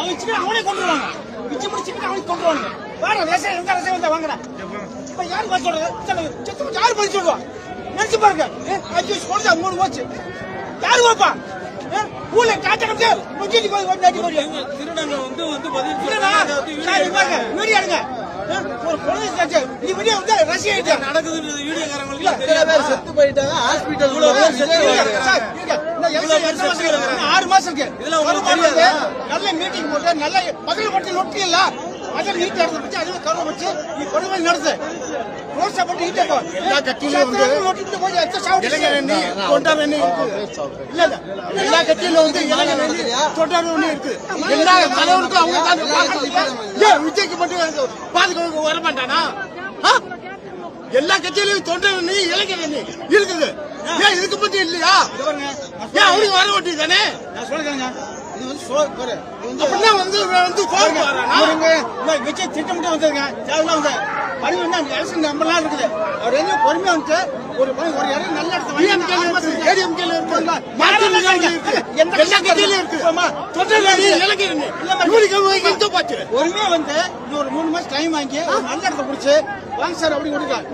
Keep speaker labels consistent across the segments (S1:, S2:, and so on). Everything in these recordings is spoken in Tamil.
S1: அவன் சிக்கன் அவனே கொண்டு வருவாங்க. பிச்சு பிடி சிக்கன் அவனே கொண்டு வருவாங்க. வாங்க ரசம் எந்த ரசம் வந்தா வாங்கடா. இப்ப யாரு பதில் சொல்றது? செத்து யாரு பதில் சொல்லுவா? நினைச்சு பாருங்க. அஞ்சு கொண்டு 3 போச்சு. யாரு வாப்பா? ஊர்ல காட்ட கட்டி முஞ்சிட்டு போய் ஓட்டி போய்
S2: திருடங்க வந்து பதில் சொல்றாங்க.
S1: வீடியோ எடுங்க. ஒரு குழந்தை சாச்சு இந்த வீடியோ வந்து ரஷ்யா ஆயிட்டு
S2: நடக்குது. வீடியோக்காரங்களுக்கு
S3: எத்தனை பேர் செத்து போயிட்டாங்க ஹாஸ்பிடல்
S1: சார் இங்க இந்த 6 மாசம் இருக்கு. இதுல ஒரு நல்ல மீட்டிங் போட்டு நல்ல பகல போட்டு நொட்டி இல்ல அத நீட் நடந்துச்சு. அதுல கவனம் வச்சு நீ கொடுமை நடந்து ரோட் சப்போர்ட் ஹீட் ஆகும். எல்லா கட்சியிலும் வந்து நொட்டி போய் எத்த சாவுட் இளைஞரணி கொண்டாரணி இருக்கு. இல்ல இல்ல எல்லா கட்சியிலும் வந்து இளைஞரணி கொண்டாரணி இருக்கு. எல்லா தலைவருக்கும் அவங்க தான் பாக்குறாங்க. ஏன் விஜய்க்கு மட்டும் பாதுகாப்பு வர மாட்டானா? எல்லா கட்சியிலும் தொண்டரணி இளைஞரணி இருக்குது. ஏன் இதுக்கு மட்டும் இல்லையா? ஏன் அவருக்கு வர மாட்டேங்குது தானே? நான் சொல்றேங்க. இது வந்து சோறு அப்படின்னா வந்து விஜய் திட்டமிட்டு வந்ததுங்க. தேவையில்லாம் வந்து பணி வந்து அந்த அரசு நம்பலாம் இருக்குது. அவர் என்ன பொறுமையா வந்து ஒரு இடம் நல்ல இடத்துல ஏடிஎம்கேல இருக்காங்க. எல்லா கட்சியிலும் இருக்கு. பொறுமையா வந்து இன்னொரு 3 மாசம் டைம் வாங்கி நல்ல இடத்த பிடிச்சு வாங்க சார் அப்படி கொடுக்கலாம்.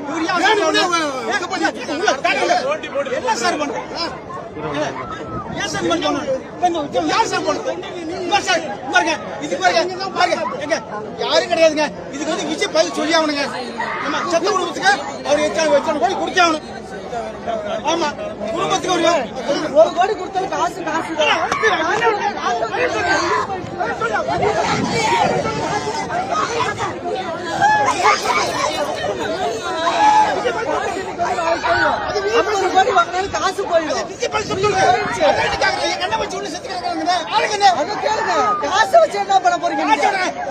S1: என்ன சார் பண்றோம்? ஏன் சார் பண்றோம்? யார் சார் பண்றோம்? பாருங்க இது பாருங்க யாரும் கிடையாதுங்க. இதுக்கு வந்து விஜய் பதில் சொல்லி ஆகணுங்க. ஆமா செத்த குடும்பத்துக்கு அவர் எத்தனை கோடி குடிச்சாகணும். ஆமா குடும்பத்துக்கு ஒரு கோடி கொடுத்தாலும் காசு காசு போயிடும். காசு வச்சு என்ன பண்ண போறீங்க?